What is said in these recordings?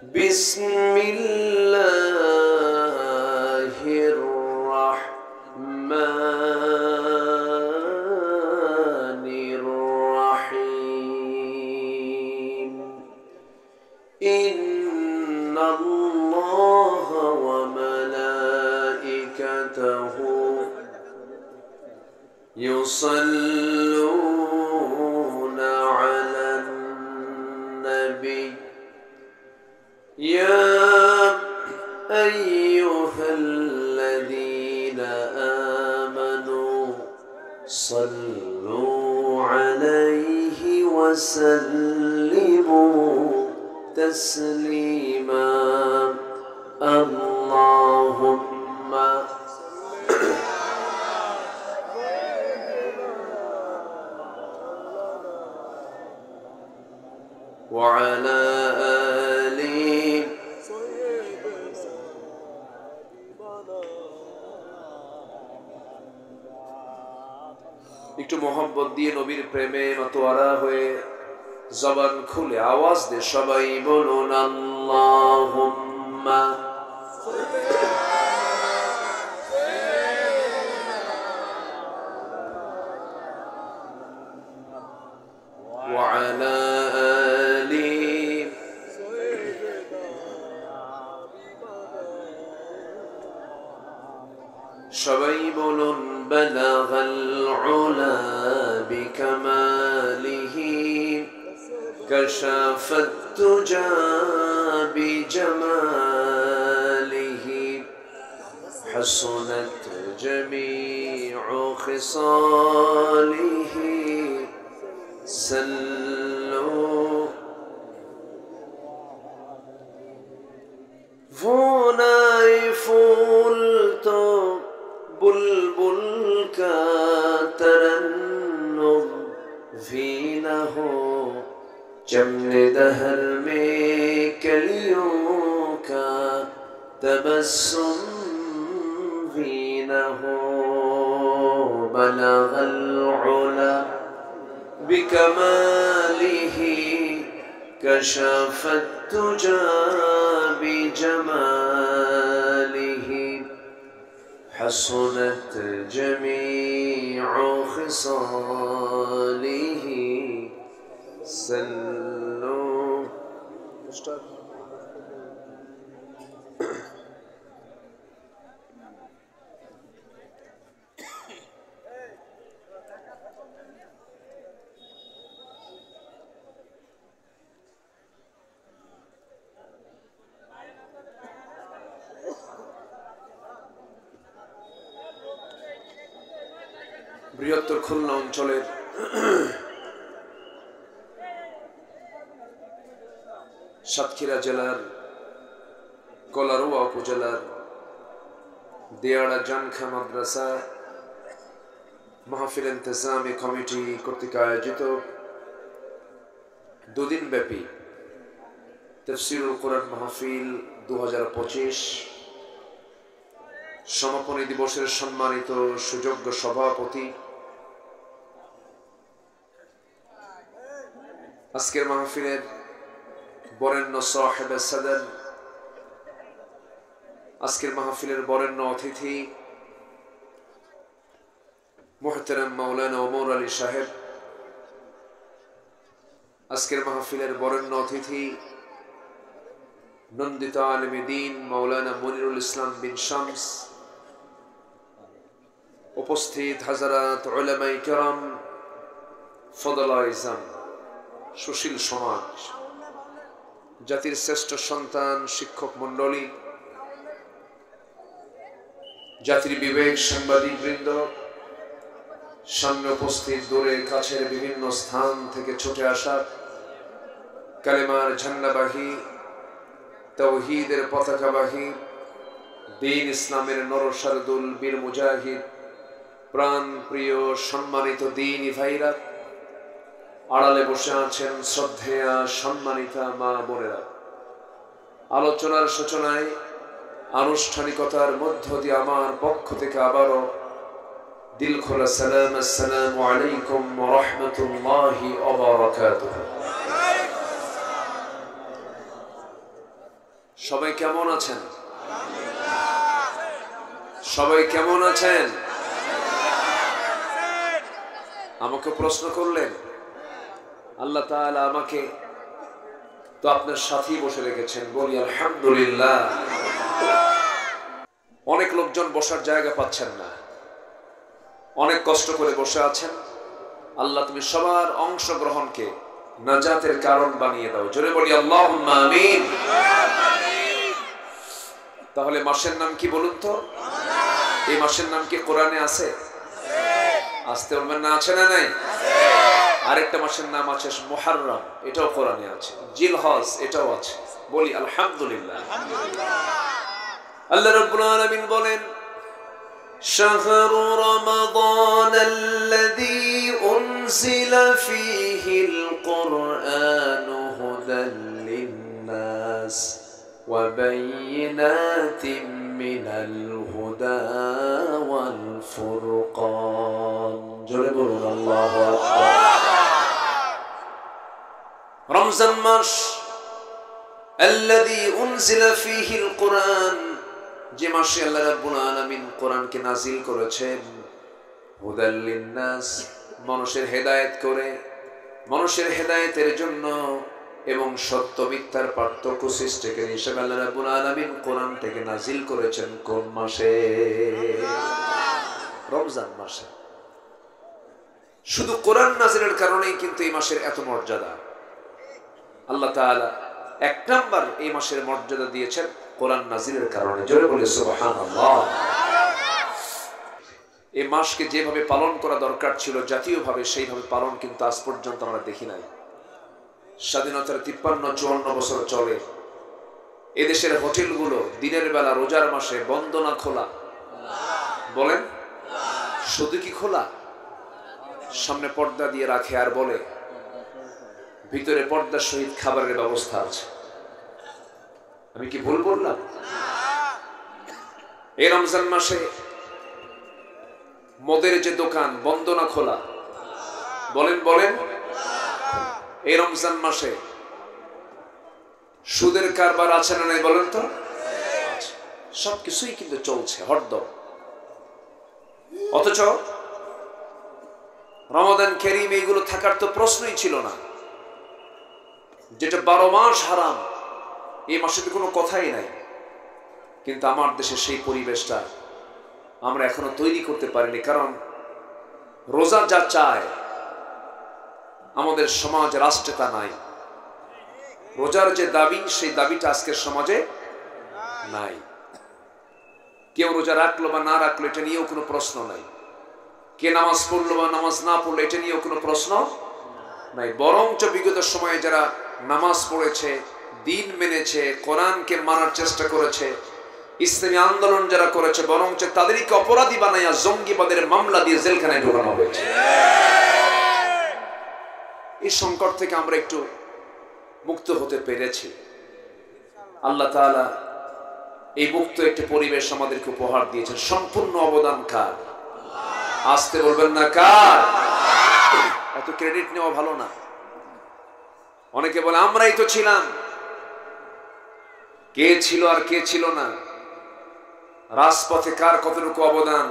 بسم الله الرحمن الرحيم إن الله وملائكته يصلون على النبي يا أيها الذين آمنوا صلوا عليه وسلموا تسليما اللهم وعلى একটু মোহাম্মত দিয়ে নবীর প্রেমে মাতোয়ারা হয়ে জবান খুলে আওয়াজ দিয়ে সবাই বলুন আল্লাহুম্মা ওয়া আলা আলি সবাই বলুন بلغ العلا بكماله كشف الدجى بجماله حسنت جميع خصاله سلوا فناي فولتو बुलबुल का तरन्नुम वीना हो चमने दहर में कलियों का तबस्सुम वीना हो बलगल उला बिकमालिही कशफत तुजा बिजमालिही حسنت جميع خصاله سلوا বৃহত্তর খুলনা অঞ্চলের সাতক্ষীরা জেলার কলারোয়া উপজেলার দেয়াড়া জানখা মাদ্রাসা মাহফিল ইন্তেজামি কমিটি কর্তৃক আয়োজিত দুদিন ব্যাপী তাফসীরুল কোরআন মাহফিল 2025 সমাপনী দিবসের সম্মানিত সুযোগ্য সভাপতি আজকের মাহফিলের বরেণ্য সাহেব সাদর আজকের মাহফিলের বরেণ্য অতিথি মুহতারাম মাওলানা ওমর আলী সাহেব আজকের মাহফিলের বরেণ্য অতিথি নন্দিত আলেমে দ্বীন মাওলানা মনিরুল ইসলাম বিন শামস উপস্থিত হাজারাত উলামায়ে কেরাম ফদলায়ে ইজম সুশীল সমাজ জাতির শ্রেষ্ঠ সন্তান শিক্ষক মণ্ডলী জাতির বিবেক সাংবাদিক বৃন্দ সামনে উপস্থিত দূরে কাছের বিভিন্ন স্থান থেকে ছুটে আসা কালেমার ঝান্ডাবাহী তাওহীদের পতাকাবাহী দ্বীন ইসলামের নরসারদুল বীর মুজাহিদ প্রাণ প্রিয় সম্মানিত দ্বীনি ভাইরা আড়ালে বসে আছেন শ্রদ্ধেয়া সম্মানিতা মা বোনেরা আলোচনার সূচনায় আনুষ্ঠানিকতার মধ্য দিয়ে আমার পক্ষ থেকে আবারও দিল খোলা সালাম আসসালামু আলাইকুম ওয়া রাহমাতুল্লাহি ওয়া বারাকাতুহু সবাই কেমন আছেন? সবাই কেমন আছেন? আমাকে প্রশ্ন করলেন, আল্লাহ তাআলা আমাকে তো আপনার সাথেই বসে রেখেছেন, বলি আলহামদুলিল্লাহ। অনেক লোকজন বসার জায়গা পাচ্ছেন না, অনেক কষ্ট করে বসে আছেন। আল্লাহ তুমি সবার অংশগ্রহণকে নাজাতের কারণ বানিয়ে দাও, জোরে বলি আল্লাহুম্মা আমিন। তাহলে মাসের নাম কি বলুন তো? এই মাসের নাম কি কোরআনে আছে? আসতে বলবেন না, আছে না নাই? আরেকটা মাসের নাম আছে মুহররম, এটাও কোরআনে আছে। জিলহজ, এটাও আছে। বলি আলহামদুলিল্লাহ। আল্লাহ রাব্বুল আলামিন বলেন, শাহরু রমাদান আল্লাযী উনজিলা ফীহিল কুরআনু হুদাল লিন-নাস ওয়া বায়িনাতিন মিনাল হুদা ওয়াল ফুরকান। জোরে বলুন আল্লাহু আকবার। রমজান মাস আল্লাযী উনজিলা ফীহিল কুরআন, যে মাসে আল্লাহ রাব্বুল আলামিন কোরআনকে নাজিল করেছেন, হুদাল লিন-নাস, মানুষের হেদায়েত করে, মানুষের হেদায়েতের জন্য, এবং সত্য মিথ্যার পার্থক্য সৃষ্টিকারী হিসেবে আল্লাহ রাব্বুল আলামিন কোরআনটাকে নাজিল করেছেন কোন মাসে? রমজান মাসে। শুধু কোরআন নাজিলের কারণেই কিন্তু এই মাসের এত মর্যাদা। আল্লাহ তাআলা এক নাম্বার এই মাসের মর্যাদা দিয়েছেন কোরআন নাজিলের কারণে। জোরে বলে সুবহানাল্লাহ। এই মাসকে যেভাবে পালন করা দরকার ছিল জাতীয়ভাবে, সেইভাবে পালন কিন্তু আজ পর্যন্ত আমরা দেখি নাই। স্বাধীনতার 53-54 বছর চলে, এদেশের হোটেলগুলো দিনের বেলা রোজার মাসে বন্ধ না খোলা? বলেন, শুধু কি খোলা? সামনে পর্দা দিয়ে রাখে আর বলে ভিতরে পর্দার সহিত খাবারের ব্যবস্থা আছে। আমি কি ভুল বললাম? এই রমজান মাসে মদের যে দোকান বন্ধ না খোলা? বলেন বলেন। এই রমজান মাসে সুদের কারবার আছে না নাই বলেন তো? সবকিছুই কিন্তু চলছে হরদম। অথচ রমাদান কারীম এইগুলো থাকার তো প্রশ্নই ছিল না। যেটা 12 মাস হারাম, এই মাসে তো কোনো কথাই নাই। কিন্তু আমার দেশে সেই পরিবেশটা আমরা এখনো তৈরি করতে পারিনি। কারণ রোজা যা চায় আমাদের সমাজ রাষ্ট্রে তা নাই। রোজার যে দাবি, সেই দাবিটা আজকের সমাজে নাই। কেউ রোজা রাখলো বা না রাখলো এটা নিয়েও কোনো প্রশ্ন নাই। কে নামাজ পড়লো বা নামাজ না পড়লো এটা নিয়েও কোনো প্রশ্ন নাই। বরঞ্চ বিগত সময়ে যারা নামাজ পড়েছে, দিন মেনেছে, কোরআনকে মানার চেষ্টা করেছে, ইসলামী আন্দোলন যারা করেছে, বরঞ্চ তাদেরকে অপরাধী বানাইয়া জঙ্গিবাদের মামলা দিয়ে জেলখানায় ঢোকানো হয়েছে। এই সংকট থেকে আমরা একটু মুক্ত হতে পেরেছি। আল্লাহ তাআলা এই মুক্ত একটি পরিবেশ আমাদেরকে উপহার দিয়েছেন। সম্পূর্ণ অবদান কার? আসতে বলবেন না কার? এত ক্রেডিট নেওয়া ভালো না। অনেকে বলে আমরাই তো ছিলাম। কে ছিল আর কে ছিল না, রাজপথে কার কতটুকু অবদান,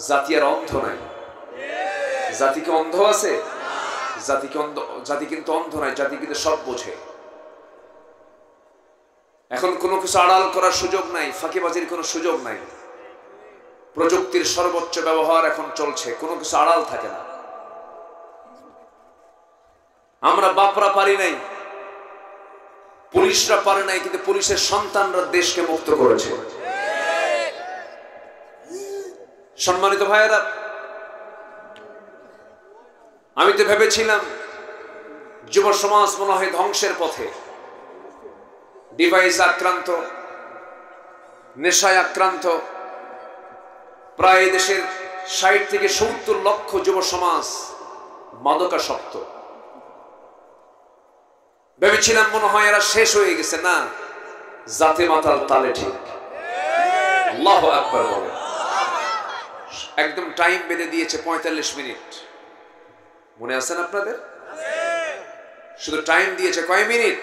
জাতি আর অন্ধ নাই। জাতিকে অন্ধ আছে? জাতি কিন্তু অন্ধ নাই, জাতি কিন্তু সব বোঝে। এখন কোনো কিছু আড়াল করার সুযোগ নাই, ফাঁকিবাজির কোনো সুযোগ নাই। প্রযুক্তির সর্বোচ্চ ব্যবহার এখন চলছে, কোনো কিছু আড়াল থাকে না। আমরা বাপরা পারি নাই, পুলিশরা পারে নাই, কিন্তু পুলিশের সন্তানরা দেশকে মুক্ত করেছে। সম্মানিত ভাইয়েরা, আমি তো ভেবেছিলাম যুব সমাজ মনে হয় ধ্বংসের পথে, ডিভাইস আক্রান্ত, নেশায় আক্রান্ত। প্রায় দেশের 60 থেকে 70 লক্ষ যুব সমাজ মাদকাসক্ত। ভেবেছিলাম মনে হয় এরা শেষ হয়ে গেছে। না, জাতে মাতাল তালে ঠিক। আল্লাহু আকবার বলে। একদম টাইম বেঁধে দিয়েছে 45 মিনিট। মনে আছেন আপনাদের? শুধু টাইম দিয়েছে কয় মিনিট?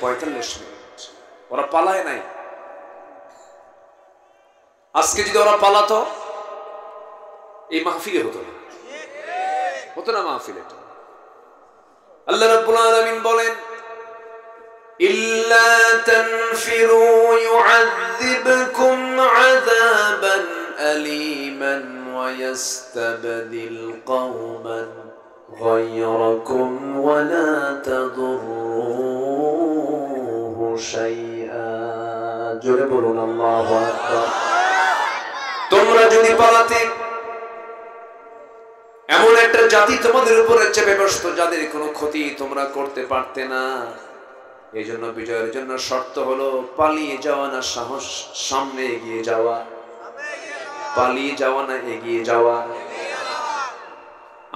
45 মিনিট। ওরা পালায় নাই। আজকে যদি ওরা পালাতো এই মাহফিলে হতো না, হতো না মাহফিলে। আল্লাহ রাব্বুল আলামিন বলেন, ইল্লা তানফিরু ইউআযিবকুম আযাবান আলীমান ওয়া ইস্তাবদিল কওমান গায়রাকুম ওয়া লা তাদুররুহু শাইআ। জোরে বলুন আল্লাহু আকবার। তোমরা যদি পালাতে, এমন একটা জাতি তোমাদের উপরে চেপে বসত যাদের কোনো ক্ষতি তোমরা করতে পারতে না। এই জন্য বিজয়ের জন্য শর্ত হলো পালিয়ে যাওয়া না সাহস, সামনে এগিয়ে যাওয়া। পালিয়ে যাওয়া না এগিয়ে যাওয়া।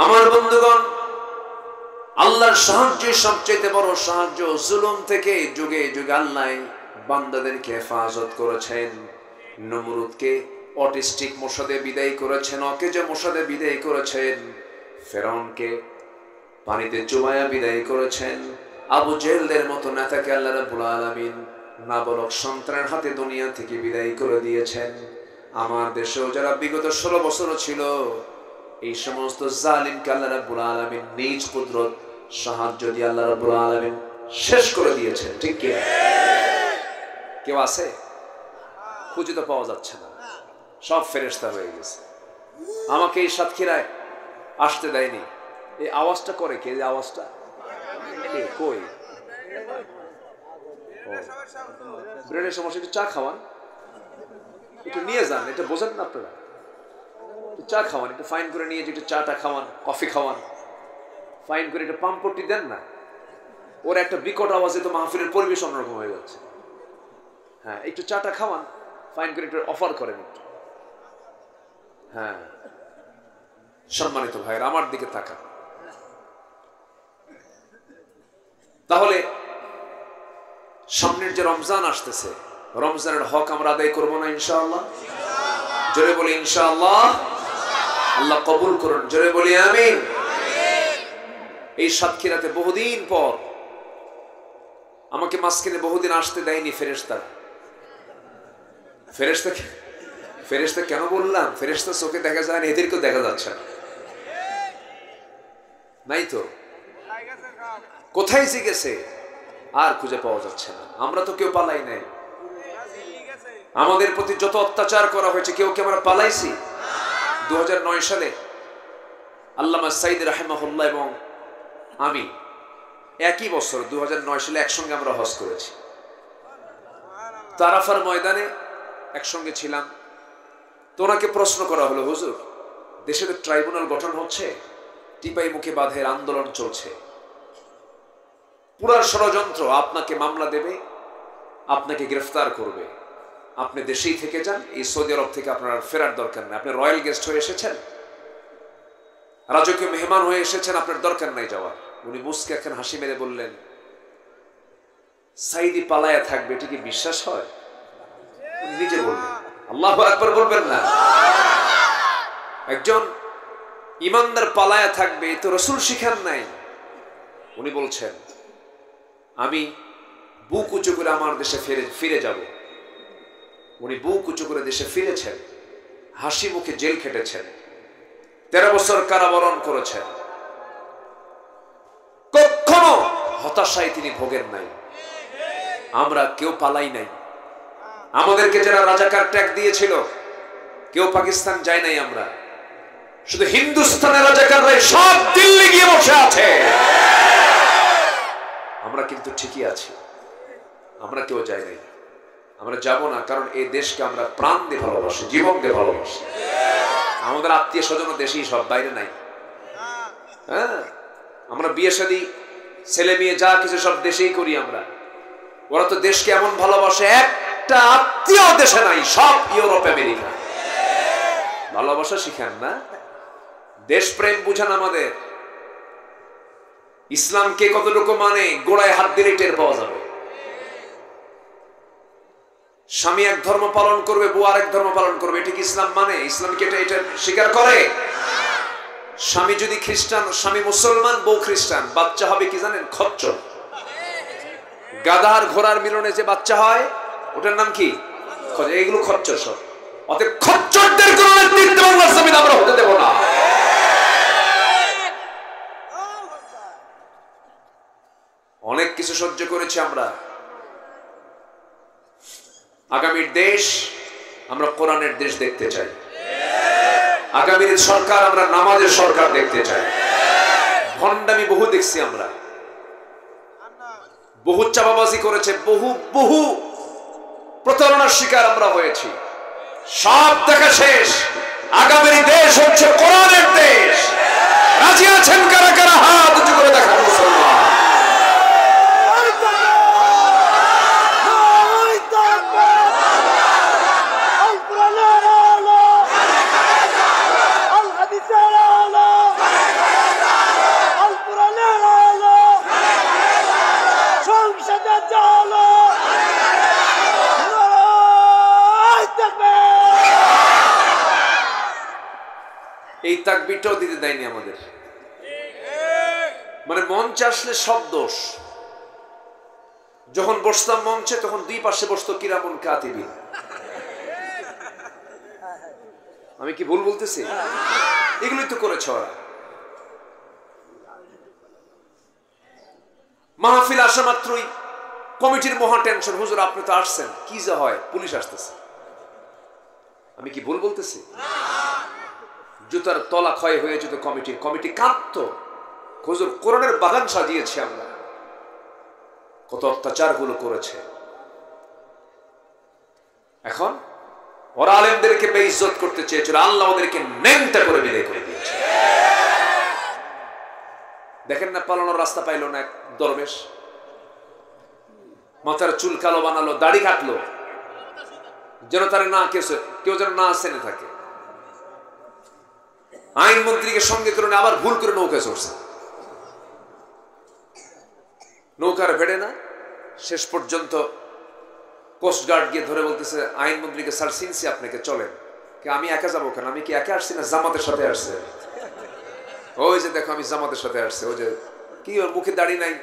আমার বন্ধুগণ, আল্লাহর সাহায্য সবচেয়ে বড় সাহায্য। জুলুম থেকে যুগে যুগে আল্লাহ বান্দাদেরকে হেফাজত করেছেন। নমরুদকে অটিস্টিক মশাদে বিদায় করেছেন, অকেজে মশাদে বিদায় করেছেন। ফেরাউনকে পানিতে চুবায়া বিদায় করেছেন। আবু জেহেলদের মতো নেতাকে আল্লাহ রাব্বুল আলামিন নাবালক সন্তানের হাতে দুনিয়া থেকে বিদায় করে দিয়েছেন। আমার দেশেও যারা বিগত 16 বছর ছিল, এই সমস্ত জালিমকে আল্লাহ রাব্বুল আলামিন নিজ কুদরত সাহায্য দিয়ে আল্লাহ রাব্বুল আলামিন শেষ করে দিয়েছেন। ঠিক কি? কেউ আছে? খুঁজে তো পাওয়া যাচ্ছে না, সব ফেরেশতা হয়ে গেছে। আমাকে এই সাতক্ষীরায় আসতে দেয়নি। এই আওয়াজটা করে কে? যে আওয়াজটা কই? ব্রেনের সমস্যা, একটু চা খাওয়ান, একটু নিয়ে যান, এটা বোঝেন না আপনারা? একটু চা খাওয়ান, একটু ফাইন করে নিয়ে যে একটু চাটা খাওয়ান, কফি খাওয়ান, ফাইন করে একটু পাম্পটি দেন না। ওর একটা বিকট আওয়াজে তো মাহফিলের পরিবেশ অন্যরকম হয়ে যাচ্ছে। হ্যাঁ, একটু চাটা খাওয়ান, ফাইন করে একটু অফার করেন একটু। হ্যাঁ, সম্মানিত ভাইয়ের আমার দিকে তাকান। তাহলে সামনের যে রমজান আসতেছে, রমজানের হক আমরা আদায় করবো না ইনশাআল্লাহ? জোরে বলি ইনশাআল্লাহ। আল্লাহ কবুল করুন, জোরে বলি আমিন। এই সাতক্ষীরাতে বহুদিন পর, আমাকে মাঝখানে বহুদিন আসতে দেয়নি ফেরেশতারা। ফেরেশতা কেন বললাম? ফেরেশতা চোখে দেখা যায় না, এদেরকেও দেখা যাচ্ছে না। নাই তো, কোথায় গেছে আর খুঁজে পাওয়া যাচ্ছে না। আমরা তো কেউ পালাই নাই। আমাদের প্রতি যত অত্যাচার করা হয়েছে, কেউ কি আমরা পালাইছি? 2009 সালে আল্লামা সাইদ রাহিমাহুল্লাহ এবং আমি একই বছর 2009 সালে একসঙ্গে আমরা হজ করেছি। আরাফার ময়দানে একসঙ্গে ছিলাম। তো ওনাকে প্রশ্ন করা হলো, হুজুর, দেশে তো ট্রাইব্যুনাল গঠন হচ্ছে, টিপাই মুখে বাঁধের আন্দোলন চলছে, পুরা ষড়যন্ত্র, আপনাকে মামলা দেবে, আপনাকে গ্রেফতার করবে, আপনি দেশেই থেকে যান, এই সৌদি আরব থেকে আপনার ফেরার দরকার নেই। আপনি রয়্যাল গেস্ট হয়ে এসেছেন, রাজকীয় মেহমান হয়ে এসেছেন, আপনার দরকার নাই যাওয়ার। উনি মুস্কে এখন হাসি মেরে বললেন, সাইদি পালায়া থাকবে, এটা কি বিশ্বাস হয়? উনি নিজে বললেন। আল্লাহু আকবার বলবেন না? একজন ইমানদার পালায়া থাকবে, তো রাসূল শিখান নাই। উনি বলছেন, আমি বুক উঁচু করে আমার দেশে ফিরে যাব। উনি বুক উঁচু করে দেশে ফিরেছেন, হাসি মুখে জেল খেটেছেন, 13 বছর কারাবরণ করেছেন, কখনো হতাশায় তিনি ভোগেন নাই। আমরা কেউ পালাই নাই। আমাদেরকে যারা রাজাকার ট্যাগ দিয়েছিল, কেউ পাকিস্তান যায় নাই। আমরা শুধু হিন্দুস্তানের রাজাকাররাই সব দিল্লি গিয়ে বসে আছে। আমরা কিন্তু ঠিকই আছি, আমরা কেউ যাই নাই, আমরা যাব না। কারণ এই দেশকে আমরা প্রাণ দিয়ে ভালোবাসি, জীবন দিয়ে ভালোবাসি। আমাদের আত্মীয় স্বজন দেশেই, সব বাইরে নাই। হ্যাঁ, আমরা বিয়ে শাদী, ছেলে মেয়ে যা কিছু সব দেশেই করি আমরা। ওরা তো দেশকে এমন ভালোবাসে, একটা আত্মীয় দেশে নাই, সব ইউরোপ আমেরিকা। ভালোবাসা শিখান না, দেশপ্রেম বুঝান আমাদের। ইসলামকে কতটুকু মানে গোড়ায় হাত দিলে টের পাওয়া যাবে। স্বামী এক ধর্ম পালন করবে, বউ আরেক ধর্ম পালন করবে, এটা কি ইসলাম মানে? ইসলাম কি এটা স্বীকার করে? স্বামী যদি খ্রিস্টান, স্বামী মুসলমান, বউ খ্রিস্টান, বাচ্চা হবে কি জানেন? খচ্চর, গাধার ঘোড়ার মিলনে যে বাচ্চা হয় ওটার নাম কি? এইগুলো খচ্চর সব। অতএব খচ্চরদের কোন নেতৃত্ব বাংলার জমিনে আমরা হতে দেব না। অনেক কিছু সহ্য করেছি আমরা। আগামীর দেশ আমরা কোরআনের দেশ দেখতে চাই। আগামীর সরকার আমরা নামাজের সরকার দেখতে চাই। ভণ্ডামি বহু দেখছি আমরা, বহু চাপাবাজি করেছে, বহু প্রতারণার শিকার আমরা হয়েছি। সব দেখা শেষ। আগামীর দেশ হচ্ছে কোরআনের দেশ। রাজি আছেন কারা কারা? হাত উঁচু করে দেখান মুসলমান। এই তাকবীরটাও দিতে দেয়নি আমাদের। মানে মঞ্চে আসলে সব দোষ। যখন বসতাম মঞ্চে তখন দুই পাশে বসতো কিরামুন কাতিবিন। আমি কি ভুল বলতেছি? এগুলোই তো করেছে ওরা। মাহফিল আসা মাত্রই কমিটির মহা টেনশন, হুজুর আপনি তো আসছেন, কি যা হয়, পুলিশ আসতেছে। আমি কি ভুল বলতেছি? জুতার তলা ক্ষয় হয়ে যেত কমিটি কাঁদতো, হুজুর কোরআনের বাগান সাজিয়েছি আমরা। কত অত্যাচার গুলো করেছে। এখন ওরা আলেমদেরকে বেইজ্জত করতে চেয়েছিল, আল্লাহ ওদেরকে নেংটা করে বিদায় করে দিয়েছে। দেখেন না, পালানোর রাস্তা পাইল না এক দরবেশ, মাথার চুল কালো বানালো, দাড়ি কাটলো, যেন তার না কেউ যেন না চেনে থাকে। আইনমন্ত্রীকে সঙ্গে করে আবার ভুল করে নৌকায় চড়ছে। নৌকার ভেড়ে না, শেষ পর্যন্ত কোস্টগার্ড গিয়ে ধরে বলতেছে আইনমন্ত্রীকে, স্যার চিনছি আপনাকে, চলেন। আমি একা যাবো কেন? আমি কি একা আসছি না জামাতের সাথে আসছে? ওই যে দেখো আমি জামাতের সাথে আসছে। ওই যে কি, ওর মুখে দাড়ি নাই,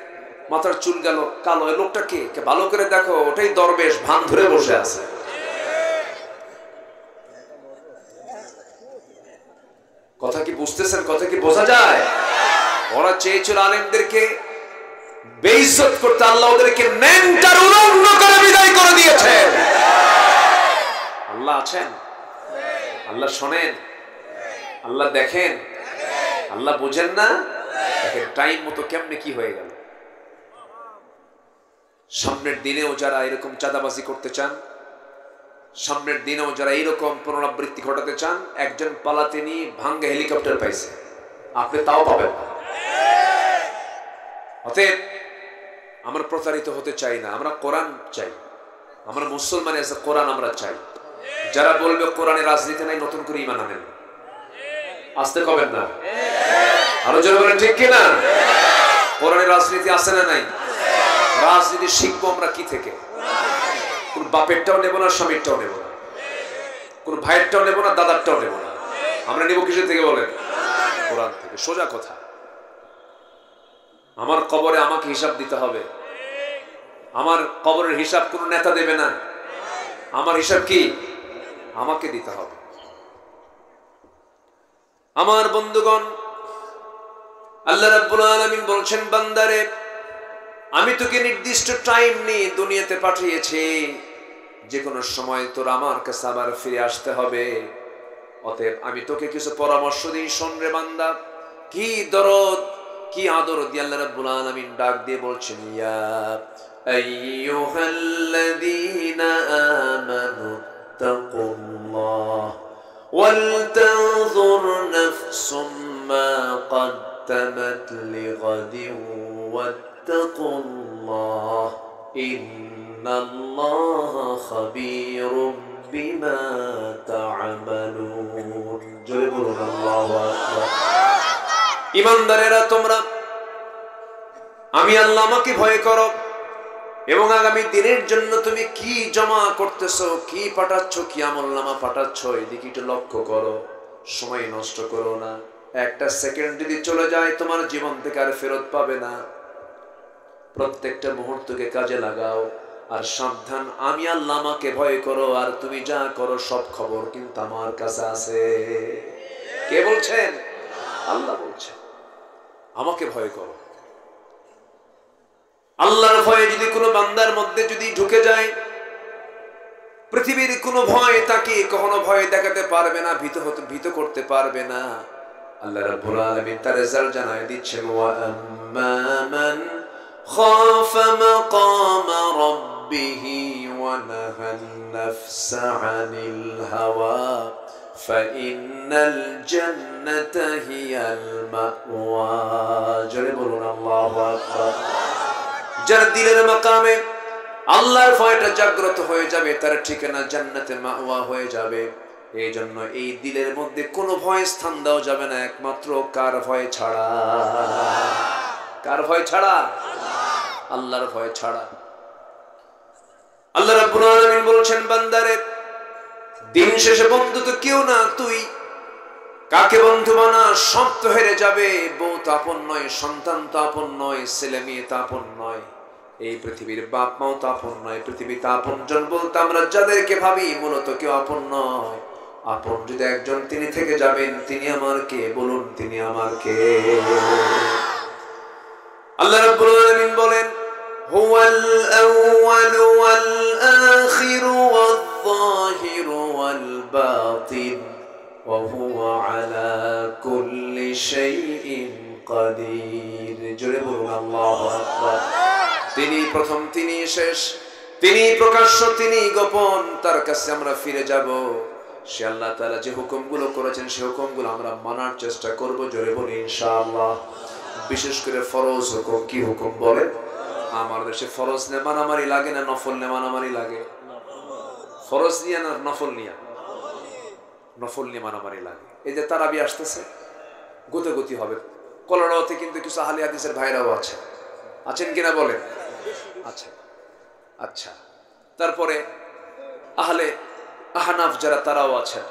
মাথার চুল গেল কালো, এই লোকটা কে? ভালো করে দেখো, ওটাই দরবেশ, ভান ধরে বসে আছে। কথা কি বুঝতেছেন? কথা কি বোঝা যায়? ওরা চেয়েছিল আলেমদেরকে বেইজ্জত করতে, আল্লাহ ওদেরকে নেংটার উলঙ্গ করে বিদায় করে দিয়েছেন। আল্লাহ আছেন, আল্লাহ শোনেন, আল্লাহ দেখেন, আল্লাহ বুঝেন না? দেখেন টাইম মতো কেমনে কি হয়ে গেল। সামনের দিনেও যারা এরকম চাঁদাবাজি করতে চান, সামনের দিনেও যারা এইরকম পুনরাবৃত্তি ঘটাতে চান, একজন পালাতে নিয়ে ভাঙ্গা হেলিকপ্টার পাইছে, আপনি তাও পাবেন না। অতএব আমরা প্রতারিত হতে চাই না, আমরা কোরআন চাই। আমরা মুসলমান আছে, কোরআন আমরা চাই। যারা বলবে কোরআনে রাজনীতি নাই, নতুন করে ঈমান আনেন। আসতে কবেন না, আরো জোরে বলেন ঠিক কিনা? কোরআনে রাজনীতি আছে না নাই? রাজনীতি শিখবো আমরা কি থেকে? কোন বাপেরটাও নেব না, স্বামীরটাও নেব না, কোন ভাইয়েরটাও নেব না, দাদারটাও নেব না। আমরা নেব কিসের থেকে বলেন? কোরআন থেকে। সোজা কথা। আমার কবরে আমাকে হিসাব দিতে হবে। আমার কবরের হিসাব কোন নেতা দেবে না। আমার হিসাব কি? আমাকে দিতে হবে। আমার বন্ধুগণ, আল্লাহ রাব্বুল আলামিন বলছেন, বান্দারে আমি তোকে নির্দিষ্ট টাইম নিয়ে দুনিয়াতে পাঠিয়েছি, যে কোনো সময় তোর আমার কাছে আবার ফিরে আসতে হবে। অতএব আমি তোকে কিছু পরামর্শ দিই, শোন রে বান্দা। কি দরদ, কি আদর দিয়ে আল্লাহ রাব্বুল আলামিন ডাক দিয়ে বলছেন, ইয়া আইয়ুহাল্লাযীনা আমানু তাকুল্লাহ ওয়াল তানজুর নাফসুম মা قدمت لغد واتقوا الله إن الله خبير بما تعملون جل الله أكبر ইমানদারেরা তোমরা আমি আল্লাহ আমাকে ভয় করো এবং আগামী দিনের জন্য তুমি কি জমা করতেছো, কি পাঠাচ্ছ, কি আমলনামা পাঠাচ্ছ, এদিকে একটু লক্ষ্য করো। সময় নষ্ট করো না। একটা সেকেন্ড যদি চলে যায় তোমার জীবন থেকে আর ফেরত পাবে না। প্রত্যেকটা মুহূর্তকে কাজে লাগাও, আর সাবধান, আমি আল্লাহ, আমাকে ভয় করো, আর তুমি যা করো সব খবর কিন্তু আমার কাছে আছে। কে বলছেন? আল্লাহ বলছেন আমাকে ভয় করো। আল্লাহর ভয়ে যদি কোনো বান্দার মধ্যে যদি ঢুকে যায়, পৃথিবীর কোনো ভয় তাকে কখনো ভয় দেখাতে পারবে না, ভীত করতে পারবে না। আল্লাহ রাব্বুল আলামিন তার রেজাল্ট জানায় দিচ্ছেন, ওয়া আম্মা মান খাফা মাকামা রাব্বিহি ওয়া নাহান নাফসা আনিল হাওয়া ফাইন্নাল জান্নাতা হিয়াল মাওয়া। জোরে বলুন আল্লাহু আকবার। যার দিলের মাকামে আল্লাহর ভয়টা জাগ্রত হয়ে যাবে, তার ঠিকানা জান্নাতে মাওয়া হয়ে যাবে। এই জন্য এই দিলের মধ্যে কোনো ভয় স্থান দেওয়া যাবে না, একমাত্র কার ভয় ছাড়া? কার ভয় ছাড়া? আল্লাহর ভয় ছাড়া। আল্লাহ রাব্বুল আলামিন বলছেন, বান্দারে, দিন শেষে বন্ধু তো কেউ না, তুই কাকে বন্ধু বানা? সব তো হেরে যাবে। বউ তো আপন নয়, সন্তান তো আপন নয়, ছেলে মেয়ে তো আপন নয়, এই পৃথিবীর বাপ মাও তো আপন নয়। পৃথিবীতে আপনজন বলতে আমরা যাদেরকে ভাবি মূলত কেউ আপন নয়। আপন যদি একজন তিনি থেকে যাবেন, তিনি আমার কে? বলুন, তিনি আমার কে? আল্লাহ রাব্বুল আলামিন বলেন, হুয়াল আউয়ালু ওয়াল আখিরু ওয়াল যাহিরু ওয়াল বাতিন ওয়া হুয়া আলা কুল্লি শাইইন কাদির। জোরে বলুন আল্লাহু আকবার। তিনি প্রথম, তিনি শেষ, তিনি প্রকাশ্য, তিনি গোপন, তার কাছে আমরা ফিরে যাব। সে আল্লাহ তাআলা যে হুকুমগুলো করেছেন সে হুকুমগুলো আমরা মানার চেষ্টা করব। জোরে বলি ইনশাআল্লাহ। বিশেষ করে ফরজ হুকুম। কি হুকুম বলে? আমার দেশে ফরজ নিয়ে মারামারি লাগে না নফল নিয়ে মারামারি লাগে? ফরজ নিয়ে না নফল নিয়ে? নফল নিয়ে মারামারি লাগে। এই যে তারাবি আসতেছে, গতি হবে। কলাড়াতে কিন্তু কিছু আহলে হাদিসের ভাইরাও আছে, আছেন কিনা বলেন? আচ্ছা আচ্ছা। তারপরে আহলে আহনাফ যারা, তারাও আছেন।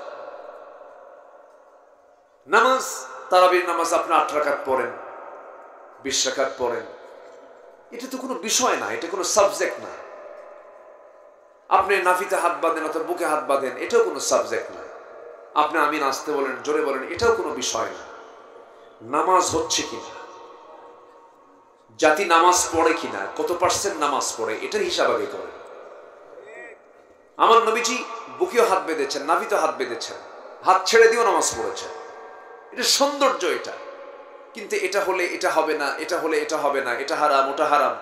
নামাজ, তারাবির নামাজ আপনি 8 রাকাত পড়েন, 20 রাকাত পড়েন, এটা তো কোনো বিষয় না, এটা কোনো সাবজেক্ট না। আপনি নাফিতে হাত বাঁধেন অথবা বুকে হাত বাঁধেন, এটাও কোনো সাবজেক্ট না। আপনি আমিন আসতে বলেন, জোরে বলেন, এটাও কোনো বিষয় না। নামাজ হচ্ছে কিনা, জাতি নামাজ পড়ে কিনা, কত পার্সেন্ট নামাজ পড়ে, এটার হিসাব আগে করেন। আমার নবীজি বুকেও হাত বেঁধেছেন, নাভিতেও হাত বেঁধেছেন, হাত ছেড়ে দিয়েও নামাজ পড়েছেন। এটা সৌন্দর্য এটা। কিন্তু এটা হলে এটা হবে না, এটা হলে এটা হবে না, এটা হারাম, ওটা হারাম।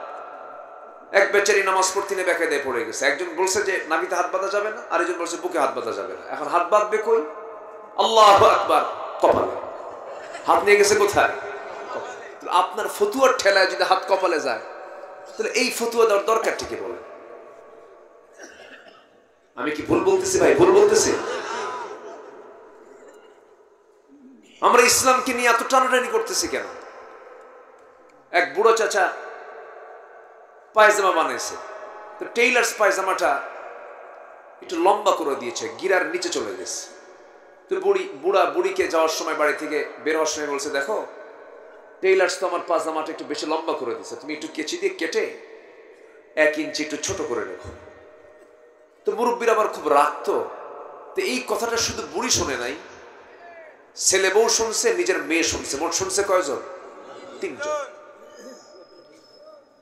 এক বেচারি নামাজ পড়তে নিয়ে বেকায়দায় পড়ে গেছে। একজন বলছে যে নাভিতে হাত বাঁধা যাবে না, আরেকজন বলছে বুকে হাত বাঁধা যাবে না। এখন হাত বাঁধবে কই? আল্লাহু আকবার, কপালে হাত নিয়ে গেছে। কোথায়? আপনার ফতুয়ার ঠেলায় যদি হাত কপালে যায়, তাহলে এই ফতুয়া দেওয়ার দরকার ঠিকই বলে। আমি কি ভুল বলতেছি ভাই? ভুল বলতেছি? আমরা ইসলামকে নিয়ে এত টানাটানি করতেছি কেন? এক বুড়ো চাচা পায়জামা বানাইছে, তো টেইলার্স পায়জামাটা একটু লম্বা করে দিয়েছে, গিরার নিচে চলে গেছে। তো বুড়িকে যাওয়ার সময় বাড়ি থেকে বের হওয়ার সময় বলছে, দেখো টেইলার্স তো আমার পায়জামাটা একটু বেশি লম্বা করে দিয়েছে, তুমি একটু কেচি দিয়ে কেটে 1 ইঞ্চি একটু ছোট করে রেখো। তো মুরব্বীর আবার খুব রাখতো। তো এই কথাটা শুধু বুড়ি শোনে নাই, ছেলে বউ শুনছে, নিজের মেয়ে শুনছে। মোট শুনছে কয়জন? 3 জন।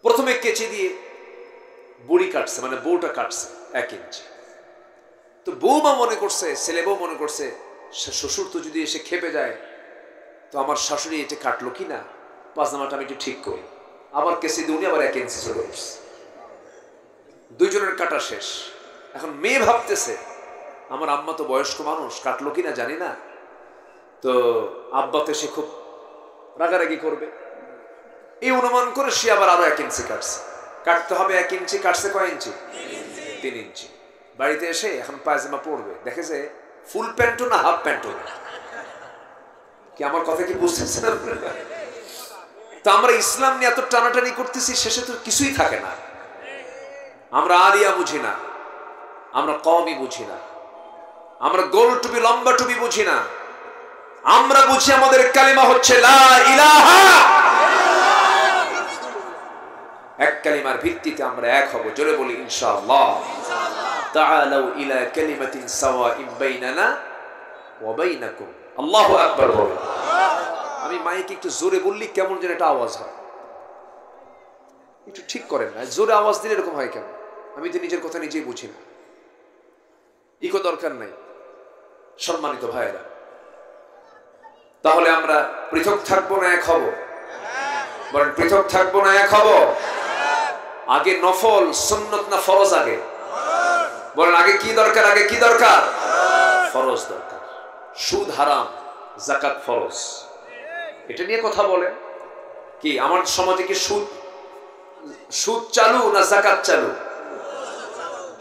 প্রথমে কেচি দিয়ে বুড়ি কাটছে, মানে বউটা কাটছে 1 ইঞ্চি। তো বউমা মনে করছে, ছেলে বউ মনে করছে, শ্বশুর তো যদি এসে খেপে যায়, তো আমার শাশুড়ি এটা কাটলো কিনা, পায়জামাটা আমি একটু ঠিক করি। আবার কেচি দিয়ে উনি আবার 1 ইঞ্চি চলে উঠছে। 2 জনের কাটা শেষ। এখন মেয়ে ভাবতেছে, আমার আম্মা তো বয়স্ক মানুষ, কাটলো কিনা জানি না, তো আব্বাতে সে খুব রাগারাগি করবে, এই অনুমান করে সে আবার আরো 1 ইঞ্চি কাটছে। কাটতে হবে 1 ইঞ্চি, কাটছে কয় ইঞ্চি? 3 ইঞ্চি। বাড়িতে এসে এখন পায়জামা পরবে, দেখে যে ফুল প্যান্টও না, হাফ প্যান্টও না। কি আমার কথা কি বুঝতেছেন? তো আমরা ইসলাম নিয়ে এত টানাটানি করতেছি, শেষে তো কিছুই থাকে না। আমরা আলিয়া বুঝি না, আমরা কওমি বুঝি না, আমরা গোল টুপি লম্বা টুপি বুঝি না। আমরা বুঝি আমাদের কালিমা হচ্ছে লা ইলাহা। এক কালিমার ভিত্তিতে আমরা এক হব। জোরে বলি ইনশাআল্লাহ। তাআলাউ ইলা কালিমাতিন সাওয়াইন বাইনানা ওয়া বাইনাকুম। আল্লাহু আকবার বলেন। আমি মাইকে একটু জোরে বললি কেমন যেন একটা আওয়াজ হয়, একটু ঠিক করেন না। জোরে আওয়াজ দিলে এরকম হয় কেন? আমি তো নিজের কথা নিজেই বুঝি না। ইকো দরকার নাই। সম্মানিত ভাইয়েরা, তাহলে আমরা পৃথক থাকবো না এক হব? বলেন পৃথক থাকবো না এক হব? আগে নফল সুন্নত না ফরজ? আগে বলেন আগে কি দরকার? আগে কি দরকার? ফরজ দরকার। সুদ হারাম, যাকাত ফরজ। এটা নিয়ে কথা বলেন। কি আমার সমাজে কি সুদ চালু না যাকাত চালু?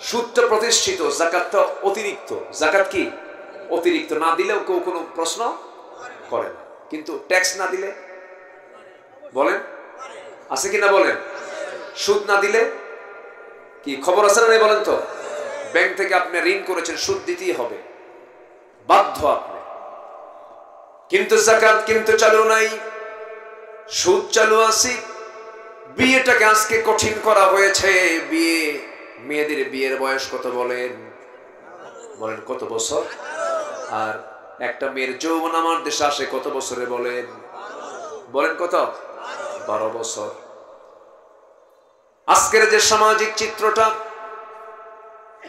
সুদটা প্রতিষ্ঠিত, যাকাতটা অতিরিক্ত। যাকাত কি অতিরিক্ত, না দিলেও কেউ কোনো প্রশ্ন করে না। কিন্তু ট্যাক্স না দিলে বলেন আছে কি না? বলেন সুদ না দিলে কি খবর আছে না নাই? বলেন তো। ব্যাংক থেকে আপনি ঋণ করেছেন, সুদ দিতেই হবে, বাধ্য আপনি। কিন্তু যাকাত কিন্তু চালু নাই, সুদ চালু আছে। বিয়েটাকে আজকে কঠিন করা হয়েছে। মেয়েদের বিয়ের বয়স কত বলেন? বলেন কত বছর? আর একটা মেয়ের যৌবন আমার দেশে আসে কত বছরে? বলেন বলেন কত? 12 বছর। আজকের যে সামাজিক চিত্রটা,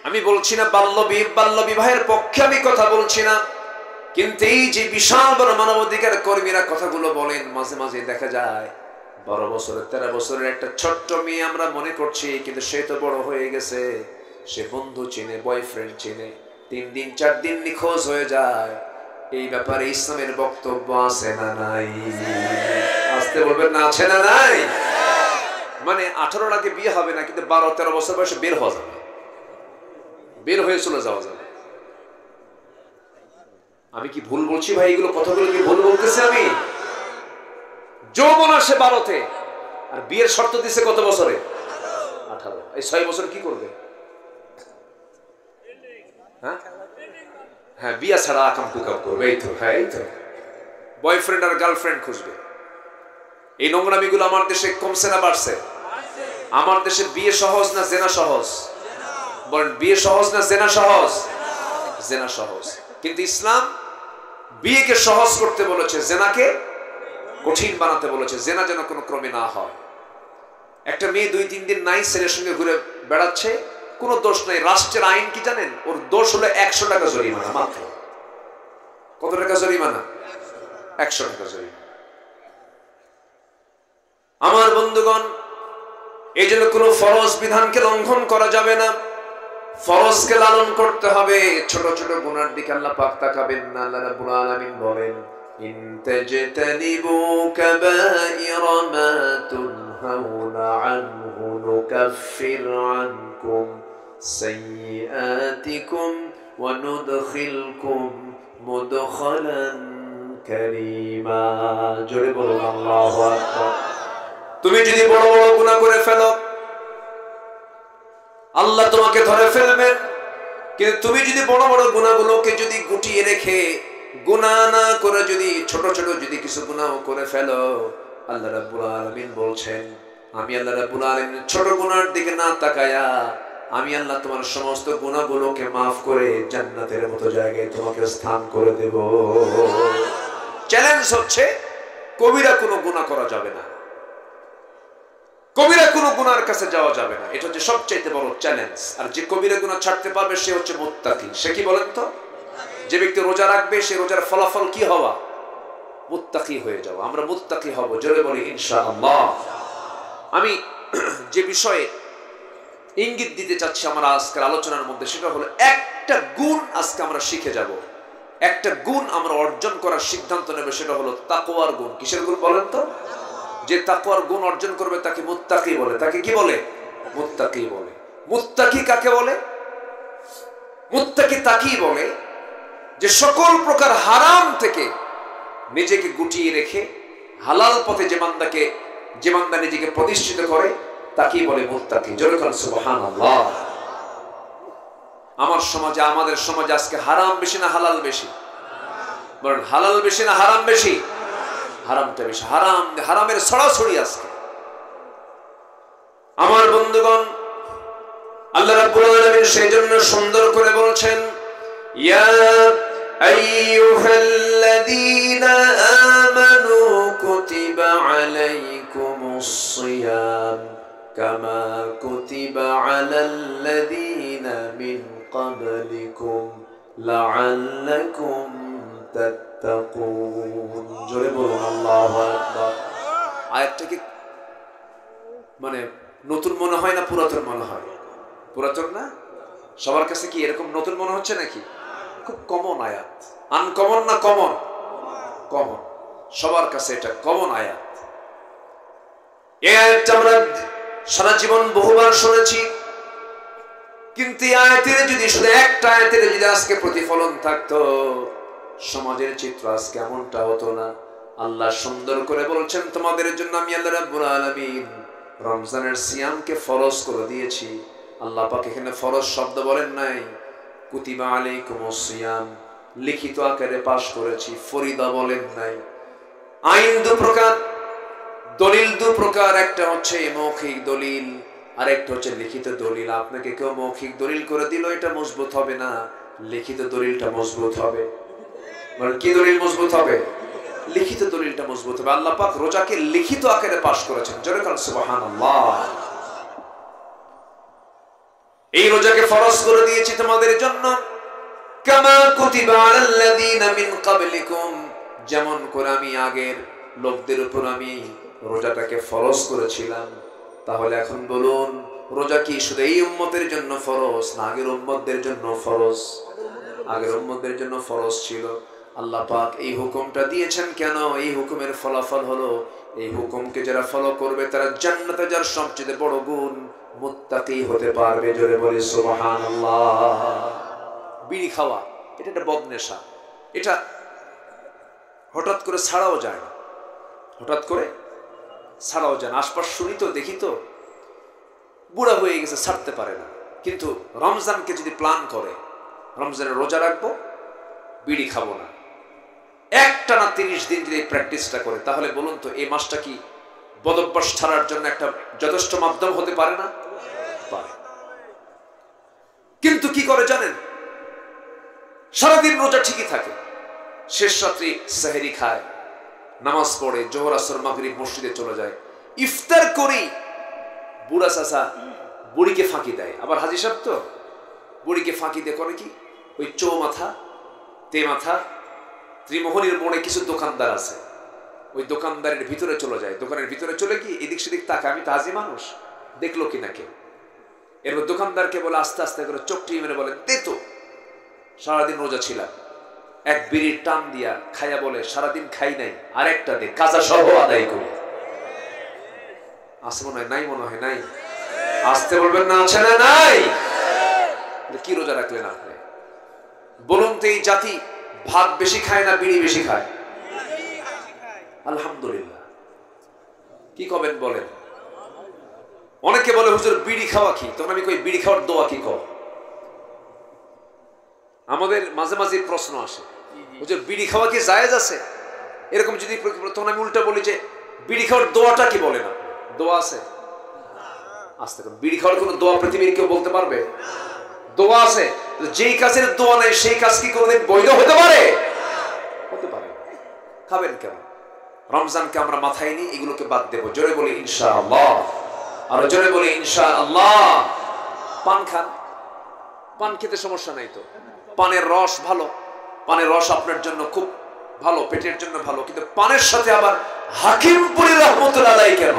আমি বলছি না বাল্য বিবাহের পক্ষে আমি কথা বলছি না, কিন্তু এই যে বিশাল বড় মানবাধিকার কর্মীরা কথাগুলো বলেন, মাঝে মাঝে দেখা যায় 12 বছরের 13 বছরের একটা ছোট্ট মেয়ে আমরা মনে করছি, কিন্তু সে তো বড় হয়ে গেছে। সে বন্ধু চিনে, বয়ফ্রেন্ড চিনে, 3 দিন 4 দিন নিখোঁজ হয়ে যায়। এই ব্যাপারে ইসলামের বক্তব্য আছে না নাই? আসতে বলবেন না, আছে না নাই? মানে 18 আগে বিয়ে হবে না, কিন্তু 12-13 বছর বয়সে বের হওয়া যাবে, বের হয়ে চলে যাওয়া যাবে। আমি কি ভুল বলছি ভাই? এগুলো কথাগুলো কি ভুল বলতেছি আমি? যৌবন আসে 12তে, আর বিয়ের শর্ত দিছে কত বছরে? 18। এই 6 বছর কি করবে? হ্যাঁ বিয়া ছাড়া আকাম কুকাম করবে। এই তো, হ্যাঁ এই তো, বয়ফ্রেন্ড আর গার্লফ্রেন্ড খুঁজবে। এই নোংরামিগুলো আমার দেশে কমছে না বাড়ছে? আমার দেশে বিয়ে সহজ না জেনা সহজ? বলেন বিয়ে সহজ না জেনা সহজ? জেনা সহজ। কিন্তু ইসলাম বিয়েকে সহজ করতে বলেছে, জেনাকে কঠিন বানাতে বলেছে। জেনা যেন কোনো ক্রমে না হয়। একটা মেয়ে 2-3 দিন নাই ছেলের সঙ্গে ঘুরে বেড়াচ্ছে, কোনো দোষ নাই। রাষ্ট্রের আইন কি জানেন? ওর দোষ হলো 100 টাকা জরিমানা মাত্র। কত টাকা জরিমানা? 100 টাকা জরিমানা। আমার বন্ধুগণ, এই জন্য কোনো ফরজ বিধানকে লঙ্ঘন করা যাবে না, ফরজকে লালন করতে হবে। ছোট ছোট গুনার দিকে আল্লাহ পাক তাকাবেন না। আল্লাহ রাব্বুল আলামিন বলেন, ইন তাজতানিবু কাবাইরা মা তুনহাউনা আনহু নুকাফির আনকুম সাইয়্যাতিকুম ওয়া নুদখিলকুম মুদখালান কারীমা। জোরে বলুন আল্লাহু আকবার। তুমি যদি বড় বড় গুনাহ করে ফেলো, আল্লাহ তোমাকে ধরে ফেলবেন। কিন্তু তুমি যদি বড় বড় গুনাহগুলোকে যদি গুটিয়ে রেখে, গুনাহ না করে যদি ছোট ছোট যদি কিছু গুনাহ করে ফেলো, আল্লাহ রাব্বুল আলামিন বলছেন, আমি আল্লাহ রাব্বুল আলামিন ছোট গুনার দিকে না তাকায়া আমি আল্লাহ তোমার সমস্ত গুনাহগুলোকে মাফ করে জান্নাতের মতো জায়গায় তোমাকে স্থান করে দেব। চ্যালেঞ্জ হচ্ছে কবিরা কোনো গুনাহ করা যাবে না, কবিরা কোনো গুনার কাছে যাওয়া যাবে না। এটা হচ্ছে সবচেয়ে বড় চ্যালেঞ্জ। আর যে কবিরা গুনাহ ছাড়তে পারবে সে হচ্ছে মুত্তাকি। সে কি বলেন তো? যে ব্যক্তি রোজা রাখবে, সে রোজার ফলাফল কি হওয়া? মুত্তাকি হয়ে যাওয়া। আমরা মুত্তাকি হব, জোরে বলি ইনশাআল্লাহ। আমি যে বিষয়ে ইঙ্গিত দিতে চাচ্ছি আমার আজকের আলোচনার মধ্যে, সেটা হলো একটা গুণ আজকে আমরা শিখে যাব, একটা গুণ আমরা অর্জন করার সিদ্ধান্ত নেব। সেটা হলো তাকওয়ার গুণ। কিসের গুণ বলেন তো? যে তাকওয়ার গুণ অর্জন করবে তাকে মুত্তাকি বলে। তাকে কি বলে? মুত্তাকি বলে। মুত্তাকি কাকে বলে? মুত্তাকি তাকেই বলে যে সকল প্রকার হারাম থেকে নিজেকে গুটিয়ে রেখে হালাল পথে যে বান্দা নিজেকে প্রতিষ্ঠিত করে তাকেই বলে মুত্তাকি। জোরে বলেন সুবহানাল্লাহ। আমাদের সমাজে আজকে হারাম বেশি না হালাল বেশি? বলেন হালাল বেশি না হারাম বেশি? হারামটা বেশি। হারামের ছড়াছড়ি আজকে। আমার বন্ধুগণ, আল্লাহ রাব্বুল আলামিন সেজন্য সুন্দর করে বলছেন, ইয়া আইয়ুহাল্লাযীনা আমানু কুতিবা আলাইকুমুস সিয়াম কামা কুতিবা আলাল্লাযীনা মিন ক্বাবলিকুম লাআল্লাকুম তাত্তাকুন। জোরে বলুন আল্লাহু আকবার। আয়াতটা কি মানে নতুন মনে হয় না পুরাতন মনে হয়? পুরাতন না? সবার কাছে কি এরকম নতুন মনে হচ্ছে নাকি? খুব কমন আয়াত। আনকমন না কমন? কমন। সবার কাছে এটা কমন আয়াত। এই আয়াতটা আমরা সারা জীবন বহুবার শুনেছি, কিন্তু এই আয়াতের যদি শুধু একটা আয়াতের যদি আজকে প্রতিফলন থাকতো, সমাজের চিত্র আজকে এমনটা হতো না। আল্লাহ সুন্দর করে বলছেন, তোমাদের জন্য আমি আল্লাহ রাব্বুল আলামিন রমজানের সিয়ামকে ফরজ করে দিয়েছি। আল্লাহ পাক এখানে ফরজ শব্দ বলেন নাই, কুতিবা আলাইকুমুস সিয়াম লিখিত আকারে পাশ করেছি, ফরিদা বলেন নাই। আইন দু প্রকার, দলিল দু প্রকার, একটা হচ্ছে মৌখিক দলিল আর একটা হচ্ছে লিখিত দলিল। আপনাকে কেউ মৌখিক দলিল করে দিল, এটা মজবুত হবে না, লিখিত দলিলটা মজবুত হবে। মানে কি দলিল মজবুত হবে? লিখিত দলিলটা মজবুত হবে। আল্লাহ পাক রোজাকে লিখিত আকারে পাশ করেছেন। জোরে বলুন সুবহানাল্লাহ। এই রোজাকে ফরজ করে দিয়েছি তোমাদের জন্য, কামা কুতিবা আলাল্লাযীনা মিন ক্বাবলিকুম, যেমন করে আমি আগের লোকদের উপর আমি রোজাটাকে ফরজ করেছিলাম। তাহলে এখন বলুন, রোজা কি শুধু এই উম্মতের জন্য ফরজ না আগের উম্মতদের জন্য ফরজ? আগের উম্মতদের জন্য ফরজ ছিল। আল্লাহ পাক এই হুকুমটা দিয়েছেন কেন? এই হুকুমের ফলাফল হলো, এই হুকুমকে যারা ফলো করবে তারা জান্নাতে যার সবচেয়ে বড় গুণ মুত্তাকি হতে পারবে। জোরে বলি সুবহানাল্লাহ। বিড়ি খাওয়া এটা একটা বদনেশা, এটা হঠাৎ করে ছাড়াও যায় না, হঠাৎ করে ছাড়াও যায় না। আশপাশ শুনি তো, দেখি তো, বুড়া হয়ে গেছে ছাড়তে পারে না। কিন্তু রমজানকে যদি প্ল্যান করে, রমজানের রোজা রাখবো, বিড়ি খাবো না, একটানা 30 দিন যদি প্র্যাকটিসটা করে, তাহলে বলুন তো এই মাসটা কি বদভ্যাস ছাড়ার জন্য একটা যথেষ্ট মাধ্যম হতে পারে না? পারে। কিন্তু কি করে জানেন? সারাদিন রোজা ঠিকই থাকে, শেষ রাত্রি সেহরি খায়, নামাজ পড়ে, জোহর আসর মাগরিব মসজিদে চলে যায়, ইফতার করি বুড়া চাচা বুড়িকে ফাঁকি দেয়। আবার হাজি সাহেব তো বুড়িকে ফাঁকি দিয়ে করে কি, ওই চৌমাথা তেমাথা ত্রিমোহনীর মোড়ে কিছু দোকানদার আছে, ওই দোকানদারের ভিতরে চলে যায়। দোকানের ভিতরে চলে গিয়ে এদিক সেদিক তাকে, আমি তো হাজি মানুষ, দেখলো কিনা কেউ। এরপর দোকানদারকে বলে আস্তে আস্তে করে চোখটি মেরে বলে, দে তো, সারাদিন রোজা ছিলাম। এক বিড়ির টান দিয়া খাইয়া বলে, সারাদিন খাই নাই, আর একটা দে, কাজা সহ আদায় করি। আছে মনে হয় নাই? মনে হয় নাই। আসতে বলবেন না, আছে না নাই? কি রোজা রাখলেন আপনি? বলুন তো এই জাতি ভাত বেশি খায় না বিড়ি বেশি খায়? আলহামদুলিল্লাহ। কি কবেন বলেন? অনেকে বলে হুজুর বিড়ি খাওয়া কি? তখন আমি কই বিড়ি খাওয়ার দোয়া কি কর? আমাদের মাঝে মাঝে প্রশ্ন আসে, হুজুর বিড়ি খাওয়া কি জায়েজ আছে? এরকম যদি, তখন আমি উল্টা বলি যে বিড়ি খাওয়ার দোয়াটা কি বলেন আপনি? দোয়া আছে? আসতে করুন, বিড়ি খাওয়ার কোনো দোয়া পৃথিবীর কেউ বলতে পারবে? দোয়া আছে। যেই কাজের দোয়া নেই সেই কাজ কি কোনোদিন বৈধ হতে পারে? হতে পারে। খাবেন কেন? রমজানকে আমরা মাথায় নিই, এগুলোকে বাদ দেবো। জোরে বলি ইনশাআল্লাহ। আর জোরে বলি ইনশাআল্লাহ। পান খান, পান খেতে সমস্যা নাই তো, পানের রস ভালো, পানের রস আপনার জন্য খুব ভালো, পেটের জন্য ভালো। কিন্তু পানের সাথে আবার হাকিমপুরি রহমতুল্লাহ আলাইহি কেন?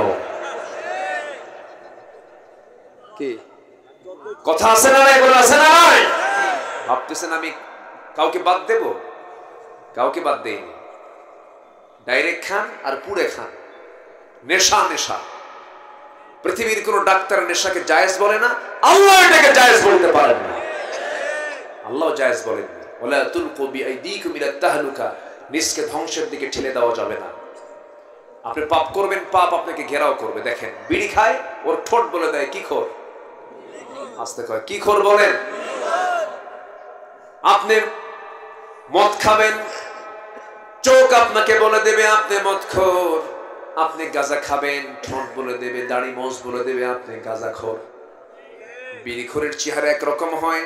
কি কথা আছে না নাই? বলে আছে না নাই? ভাবতেছেন আমি কাউকে বাদ দেব? কাউকে বাদ দেইনি। ডাইরেক্ট খান আর পুড়ে খান। নেশা নেশা। পৃথিবীর কোন ডাক্তার নেশাকে জায়েজ বলে না, আল্লাহ এটাকে জায়েজ বলতে পারেন না। আল্লাহ জায়েজ বলেন না। ওয়ালা তুলকু বিআইদিকুম ইলা তাহলুকা, নিজকে ধ্বংসের দিকে ঠেলে দেওয়া যাবে না। আপনি পাপ করবেন, পাপ আপনাকে ঘেরাও করবে। দেখেন বিড়ি খায়, ওর ঠোঁট বলে দেয় কি খোর, আস্তে কয় কি খোর বলেন। আপনি মদ খাবেন, চোখ আপনাকে বলে দেবে আপনি মদখোর। আপনি গাঁজা খাবেন, ঠোঁট বলে দেবে, দাড়ি মোজ বলে দেবে আপনি গাঁজাখোর। বিড়িখোরের চেহারা একরকম হয়,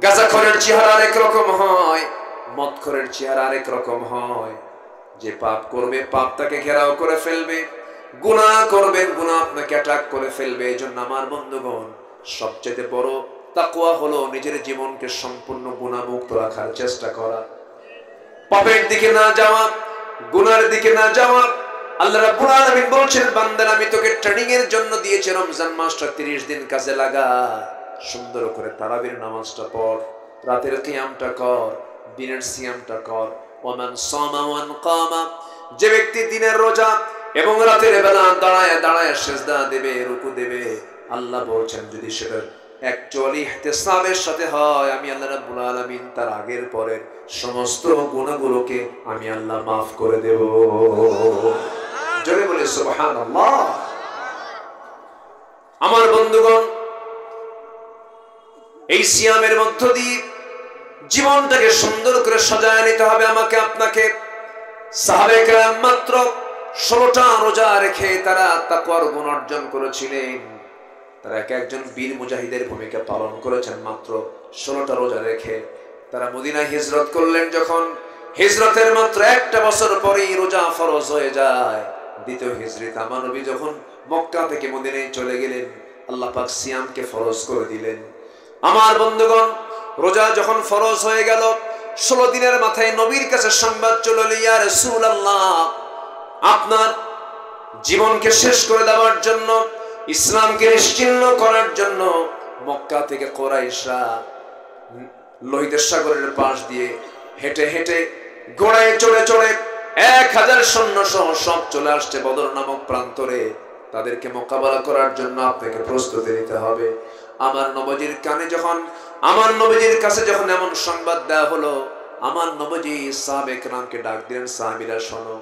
গাঁজাখোরের চেহারা আরেক রকম হয়, মদখোরের চেহারা আরেক রকম হয়। যে পাপ করবে পাপ তাকে ঘেরাও করে ফেলবে, গুনাহ করবেন গুনাহ আপনাকে অ্যাটাক করে ফেলবে। এই জন্য আমার বন্ধুগণ, সবচেয়ে বড় তাকওয়া হলো নিজের জীবনকে সম্পূর্ণ গুনাহমুক্ত রাখার চেষ্টা করা, পাপের দিকে না যাওয়া, গুনাহের দিকে না যাওয়া। আল্লাহ রাব্বুল আলামিন বলছেন, বান্দারা আমি তোকে ট্রেনিং এর জন্য দিয়েছি, রমজান মাসটা 30 দিন কাজে লাগা, সুন্দর করে তারাবির নামাজটা পড়, রাতের কিয়ামটা কর, দিনের সিয়ামটা কর। ওয়ামান সামা ওয়ান কামা, যে ব্যক্তি দিনের রোজা এবং রাতের বেলা দাঁড়ায় দাঁড়ায় সিজদা দেবে, রুকু দেবে, আল্লাহ বলছেন যদি সেটা অ্যাকচুয়ালি ইহতিসাবের সাথে হয়, আমি আল্লাহ রাব্বুল আলামিন তার আগের পরের সমস্ত গুনাহগুলোকে আমি আল্লাহ মাফ করে দেব। জোরে বলে সুবহানাল্লাহ। আমার বন্ধুগণ, এই সিয়ামের মধ্য দিয়ে জীবনটাকে সুন্দর করে সাজায় নিতে হবে আমাকে আপনাকে। সাহাবে কেরাম মাত্র 16টা রোজা রেখে তারা তাকওয়ার গুণ অর্জন করেছিলেন। তারা একজন বীর মুজাহিদের ভূমিকা পালন করেছেন মাত্র 16টা রোজা রেখে। তারা মদিনায় হিজরত করলেন, যখন হিজরতের মাত্র 1টা বছর পরেই রোজা ফরজ হয়ে যায়। দ্বিতীয় হিজরত আমার নবী যখন মক্কা থেকে মদিনায় চলে গেলেন, আল্লাহ পাক সিয়ামকে ফরজ করে দিলেন। আমার বন্ধুগণ, রোজা যখন ফরজ হয়ে গেল, 16 দিনের মাথায় নবীর কাছে সংবাদ চলে এলো, ইয়া রাসূলুল্লাহ, আপনার জীবনকে শেষ করে দেওয়ার জন্য, ইসলামকে নিশ্চিহ্ন করার জন্য মক্কা থেকে কুরাইশরা লোহিত সাগরের পাশ দিয়ে হেঁটে হেঁটে ঘোড়ায় চড়ে চড়ে 1000 সৈন্য সহ সব চলে আসছে বদর নামক প্রান্তরে। তাদেরকে মোকাবেলা করার জন্য আপনাকে প্রস্তুতি নিতে হবে। আমার নবীজির কানে যখন, আমার নবীজির কাছে যখন এমন সংবাদ দেওয়া হলো, আমার নবীজি সাহাবে কেরামকে ডাক দিলেন, সাহাবীরা শোনো,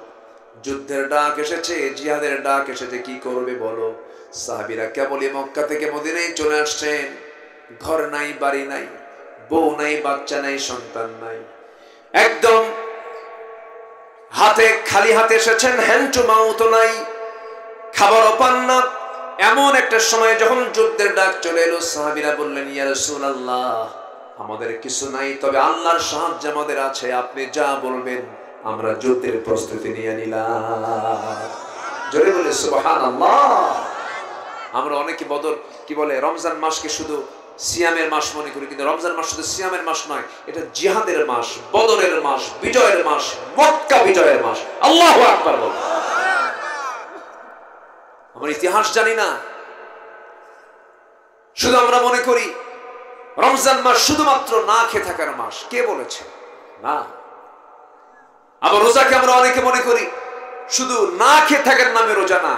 যুদ্ধের ডাক এসেছে, জিহাদের ডাক এসেছে, কি করবে বলো। সাহাবীরা কেবলই মক্কা থেকে মদিনায় চলে আসছেন, ঘর নাই, বাড়ি নাই, বউ নাই, বাচ্চা নাই, সন্তান নাই, একদম হাতে খালি হাতে এসেছেন, হ্যান্ড টু মাউথ নাই, খাবারও পান না। এমন একটা সময় যখন যুদ্ধের ডাক চলে এলো, সাহাবীরা বললেন, ইয়া রাসূলুল্লাহ, আমাদের কিছু নাই, তবে আল্লাহর সাহায্য আমাদের আছে, আপনি যা বলবেন আমরা যুদ্ধের প্রস্তুতি নিয়ে নিলাম। জোরে বলে সুবহানাল্লাহ। আমরা অনেকে বদর কি বলে, রমজান মাসকে শুধু সিয়ামের মাস মনে করি, কিন্তু রমজান মাস শুধু সিয়ামের মাস নয়, এটা জিহাদের মাস, বদরের মাস, বিজয়ের মাস, মক্কা বিজয়ের মাস। আল্লাহু আকবার বল। আমরা ইতিহাস জানি না, শুধু আমরা মনে করি রমজান মাস শুধুমাত্র না খেয়ে থাকার মাস। কে বলেছে? না। আবার রোজাকে আমরা অনেকে মনে করি শুধু না খেয়ে থাকার নামে রোজা না,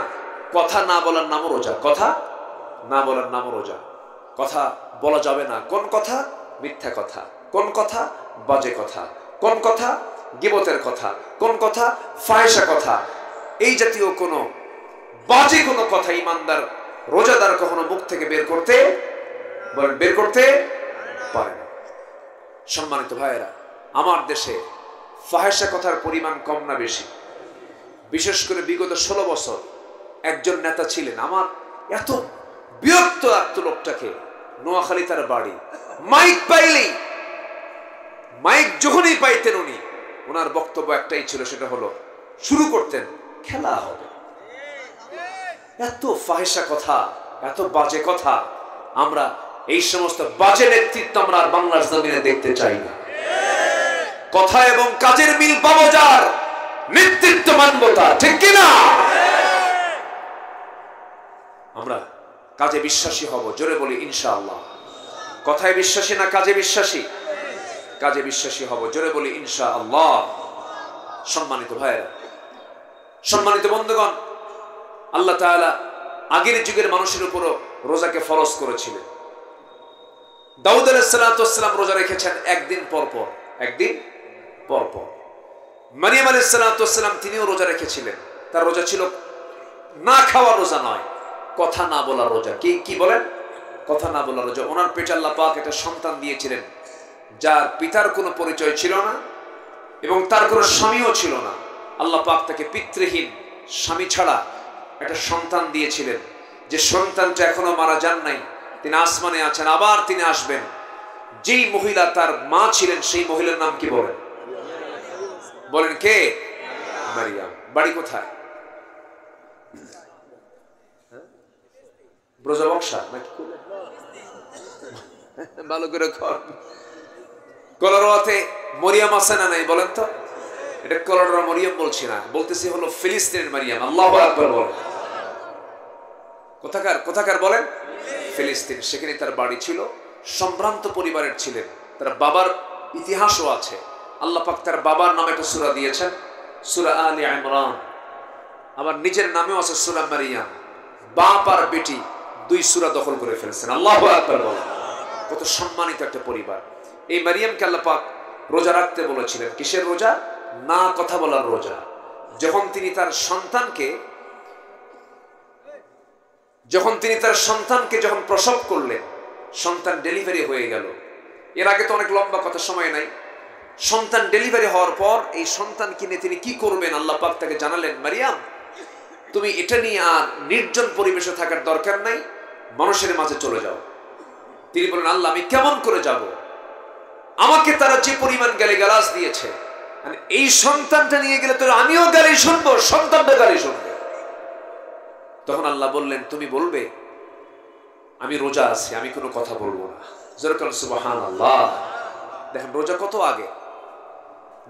কথা না বলার নামও রোজা, কথা না বলার নামও রোজা। কথা বলা যাবে না, কোন কথা? মিথ্যা কথা, কোন কথা? বাজে কথা, কোন কথা? গীবতের কথা, কোন কথা? ফাহিশা কথা। এই জাতীয় কোনো বাজে কোনো কথা ইমানদার রোজাদার কখনো মুখ থেকে বের করতে পারে না। সম্মানিত ভাইয়েরা, আমার দেশে ফাহিশা কথার পরিমাণ কম না বেশি? বিশেষ করে বিগত 16 বছর একজন নেতা ছিলেন, আমার এত বিরক্ত লাগতো লোকটাকে। নোয়াখালী তার বাড়ি, মাইক পাইলেই, মাইক যখনই পাইতেন উনি, ওনার বক্তব্য একটাই ছিল, সেটা হলো শুরু করতেন, খেলা হবে। এত ফাহিশা কথা, এত বাজে কথা। আমরা এই সমস্ত বাজে নেতৃত্ব আমরা আর বাংলার জমিনে দেখতে চাই না। কথা এবং কাজের মিল পাবো যার, নেতৃত্ব মানব তার, ঠিক কিনা? আমরা কাজে বিশ্বাসী হব, জোরে বলি ইনশাআল্লাহ। কথায় বিশ্বাসী না কাজে বিশ্বাসী? কাজে বিশ্বাসী হব, জোরে বলি ইনশাআল্লাহ। সম্মানিত ভাইয়েরা, সম্মানিত বন্ধুগণ, আল্লাহ তাআলা আগের যুগের মানুষের উপরও রোজাকে ফরজ করেছিলেন। দাউদ আলাইহিস সালাতু ওয়াস সালাম রোজা রেখেছেন একদিন পর পর, একদিন পর পর। মারিয়াম আলাইহিস সালাতু ওয়াস সালাম তিনিও রোজা রেখেছিলেন। তার রোজা ছিল না খাওয়ার রোজা নয়, কথা না বলার রোজা। কি বলেন? কথা না বলার রোজা। ওনার পেটে আল্লাহ পাক একটা সন্তান দিয়েছিলেন, যার পিতার কোনো পরিচয় ছিল না এবং তার কোনো স্বামীও ছিল না। আল্লাহ পাক তাকে পিতৃহীন স্বামী ছাড়া একটা সন্তান দিয়েছিলেন, যে সন্তানটা এখনো মারা যান নাই, তিনি আসমানে আছেন, আবার তিনি আসবেন। যেই মহিলা তার মা ছিলেন সেই মহিলার নাম কি বলেন? বলেন কে? মারিয়াম। বাড়ি কোথায়? ব্রজবংশা নাকি? ভালো করে কলরোয়াতে মরিয়াম আছে না নাই বলেন তো? এটা কলরোয়া মরিয়াম বলছি না, বলতেছি হলো ফিলিস্তিনের মারিয়াম। আল্লাহু আকবার বলেন। কোথাকার বলেন? ফিলিস্তিন। সেখানে তার বাড়ি ছিল। সম্ভ্রান্ত পরিবারের ছিলেন। তার বাবার ইতিহাসও আছে। আল্লাহ পাক তার বাবার নামে একটা সূরা দিয়েছেন, সূরা আলে ইমরান। আবার নিজের নামেও আছে সূরা মারিয়াম। বাপ আর বেটি দুই সূরা দখল করে ফেলেছেন। আল্লাহু আকবার বলেন। কত সম্মানিত একটা পরিবার। এই মারিয়ামকে আল্লাহ পাক রোজা রাখতে বলেছিলেন। কিসের রোজা? না কথা বলার রোজা। যখন তিনি তার সন্তানকে যখন প্রসব করলেন, সন্তান ডেলিভারি হয়ে গেল। এর আগে তো অনেক লম্বা কথা, সময় নাই। সন্তান ডেলিভারি হওয়ার পর এই সন্তান কিনে তিনি কি করবেন আল্লাহ পাক তাকে জানালেন, মারিয়াম তুমি এটা নিয়ে আর নির্জন পরিবেশে থাকার দরকার নাই, মানুষের মাঝে চলে যাও। তিনি বলেন, আল্লাহ আমি কেমন করে যাব? আমাকে তারা যে পরিমাণ গালিগালাজ দিয়েছে, এই সন্তানটা নিয়ে গেলে তো আমিও গালি শুনবো, সন্তানটা গালি শুনবে। তখন আল্লাহ বললেন, তুমি বলবে আমি রোজা আছি, আমি কোনো কথা বলবো না। সুবহানাল্লাহ। দেখেন রোজা কত আগে।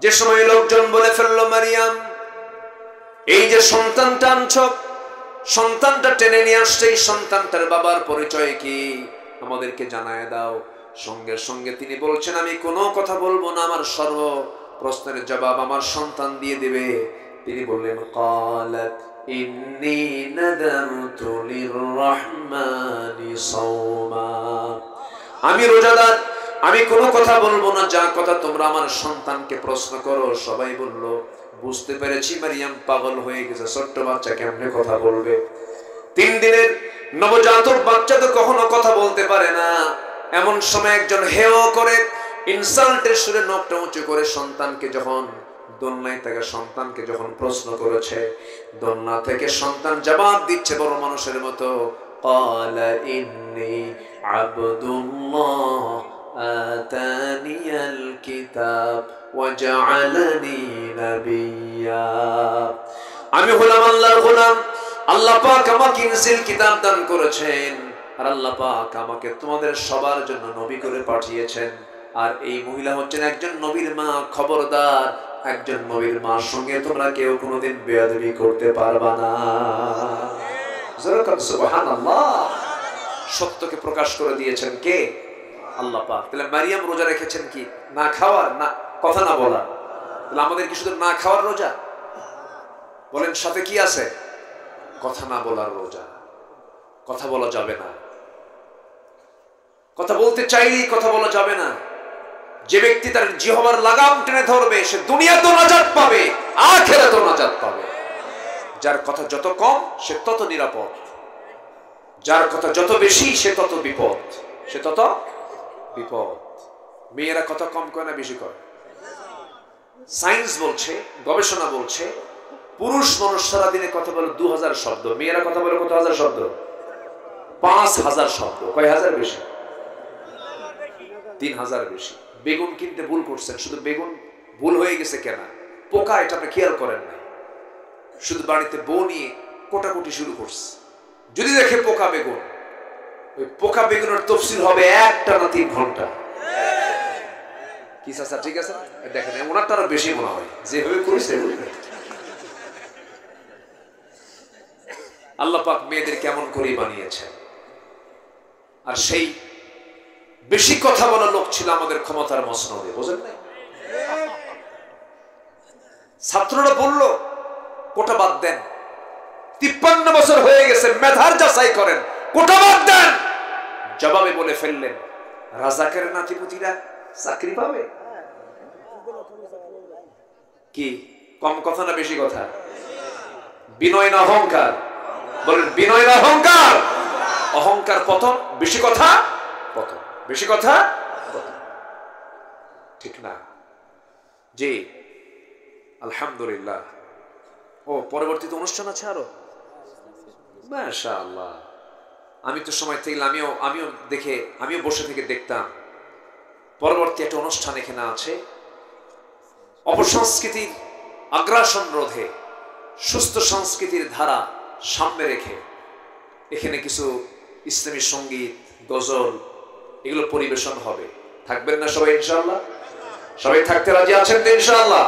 যে সময় লোকজন বলে ফেললো, মারিয়াম এই যে সন্তানটা আনছ, সন্তানটা টেনে নিয়ে আসছে, এই সন্তানটার বাবার পরিচয় কি আমাদেরকে জানায় দাও। সঙ্গে সঙ্গে তিনি বলছেন, আমি কোনো কথা বলবো না, আমার সর্ব প্রশ্নের জবাব আমার সন্তান দিয়ে দেবে। তিনি বললেন, ক্বালাত ইন্নী নাদারতু লিররহমানি সাওমা, আমি রোজাদার, আমি কোনো কথা বলবো না, যা কথা তোমরা আমার সন্তানকে প্রশ্ন করো। সবাই বলল, বুঝতে পেরেছি মারিয়াম পাগল হয়ে গেছে, ছোট্ট বাচ্চা কেমনে কথা বলবে? 3 দিনের নবজাতক বাচ্চা তো কখনো কথা বলতে পারে না। এমন সময় একজন হেয় করে, ইনসাল্টের সুরে নখটা উঁচু করে সন্তানকে যখন দোলনায় থেকে সন্তানকে যখন প্রশ্ন করেছে, দোলনা থেকে সন্তান জবাব দিচ্ছে বড় মানুষের মতো, ক্বালা ইন্নী আবদুল্লাহ আতানিয়াল কিতাব ওয়া জাআলানি নাবিয়্যা, আমি হলাম আল্লাহর গোলাম, আল্লাহ পাক আমাকে ইনজিল কিতাব দান করেছেন, আর আল্লাহ পাক আমাকে তোমাদের সবার জন্য নবী করে পাঠিয়েছেন। আর এই মহিলা হচ্ছেন একজন নবীর মা। খবরদার, একজন নবীর মার সঙ্গে তোমরা কেউ কোনোদিন বেয়াদবি করতে পারবা না। সুবহানাল্লাহ। সত্যকে প্রকাশ করে দিয়েছেন কে? আল্লাহ পাক। তাহলে মারিয়াম রোজা রেখেছেন কি? না খাওয়ার, না কথা না বলার। তাহলে আমাদের কি শুধু না খাওয়ার রোজা? বলেন সাথে কি আছে? কথা না বলার রোজা। কথা বলা যাবে না, কথা বলতে চাইলেই কথা বলা যাবে না। যে ব্যক্তি তার জিহ্বার লাগাম টেনে ধরবে, সে দুনিয়াতেও নাজাত পাবে, আখিরাতেও নাজাত পাবে। যার কথা যত কম সে তত নিরাপদ, যার কথা যত বেশি সে তত বিপদ, সে তত বিপদ। মেয়েরা কথা কম করে না বেশি করে? সায়েন্স বলছে, গবেষণা বলছে, পুরুষ মানুষ সারাদিনে কথা বলে 2000 শব্দ, মেয়েরা কথা বলে কত হাজার শব্দ? 5000 শব্দ। কয় হাজার বেশি? 3000 বেশি। বেগুন কিনতে ভুল করছেন, শুধু বেগুন ভুল হয়ে গেছে কেন? পোকা, এটা আপনি খেয়াল করেন না। শুধু বাড়িতে বউ নিয়ে কোটাকুটি শুরু করছে, যদি দেখে পোকা বেগুন, ওই পোকা বেগুনের তফসিল হবে 1 টানা 3 ঘন্টা। কি চাচা ঠিক আছে? দেখেন ওনারটা আরো বেশি মনে হয়, যেভাবে করেছে। আল্লাহ পাক মেয়েদের কেমন করে বানিয়েছেন। আর সেই বেশি কথা বলা লোক ছিল আমাদের ক্ষমতার মসনদে, বুঝেন নাই? ছাত্ররা বলল, কোটা বাদ দেন, 53 বছর হয়ে গেছে, মেধার যাচাই করেন, কোটা বাদ দেন। জবাবে বলে ফেললেন, রাজাকের নাতিপুতিরা চাকরি পাবে। কি কম কথা না বেশি কথা? বিনয় না অহংকার? বলেন বিনয় না অহংকার? অহংকার পতন, বেশি কথা পতন, বেশি কথা পতন। ঠিক না? জি আলহামদুলিল্লাহ। ও পরবর্তীতে অনুষ্ঠান আছে আরো, মাশাআল্লাহ। আমি তো সময় থেকে আমিও বসে থেকে দেখতাম। পরবর্তী একটা অনুষ্ঠান এখানে আছে অপসংস্কৃতির আগ্রাসন রোধে, সুস্থ সংস্কৃতির ধারা সামনে রেখে এখানে কিছু ইসলামী সঙ্গীত, গজল এগুলো পরিবেশন হবে। থাকবেন না সবাই ইনশাআল্লাহ? সবাই থাকতে রাজি আছেন তো ইনশাআল্লাহ?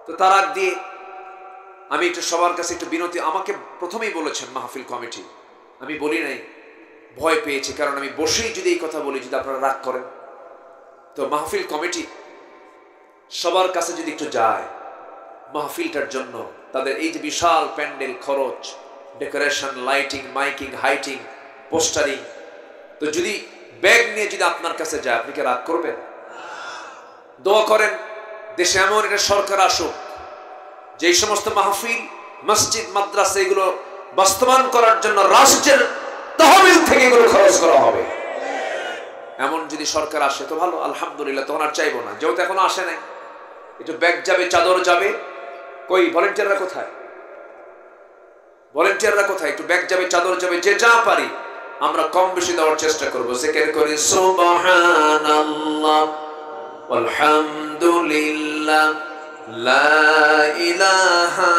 তো তার আগ দিয়ে আমি একটু সবার কাছে একটু বিনতি, আমাকে প্রথমেই বলেছেন মাহফিল কমিটি, আমি বলি নাই, ভয় পেয়েছি, কারণ আমি বসেই যদি এই কথা বলি যদি আপনারা রাগ করেন। তো মাহফিল কমিটি সবার কাছে যদি একটু যায় মাহফিলটার জন্য, তাদের এই যে বিশাল প্যান্ডেল খরচ, ডেকোরেশন, লাইটিং, মাইকিং, হাইটিং, পোস্টারিং, তো যদি ব্যাগ নিয়ে যদি আপনার কাছে যায় আপনি কি রাগ করবেন? দোয়া করেন দেশে এমন একটা সরকার আসুক যে সমস্ত মাহফিল, মসজিদ, মাদ্রাসা এগুলো বাস্তবায়ন করার জন্য রাষ্ট্রের তহবিল থেকে এগুলো খরচ করা হবে। এমন যদি সরকার আসে তো ভালো, আলহামদুলিল্লাহ, তখন আর চাইবো না। যেহেতু এখনো আসে নাই, একটু ব্যাগ যাবে, চাদর যাবে, কই ভলেন্টিয়াররা কোথায়? ভলেন্টিয়াররা কোথায়? একটু ব্যাগ যাবে, চাদর যাবে, যে যা পারি আমরা কম বেশি দেওয়ার চেষ্টা করবো। জিকির করি সুবহানাল্লাহ ওয়ালহামদুলিল্লাহ লা ইলাহা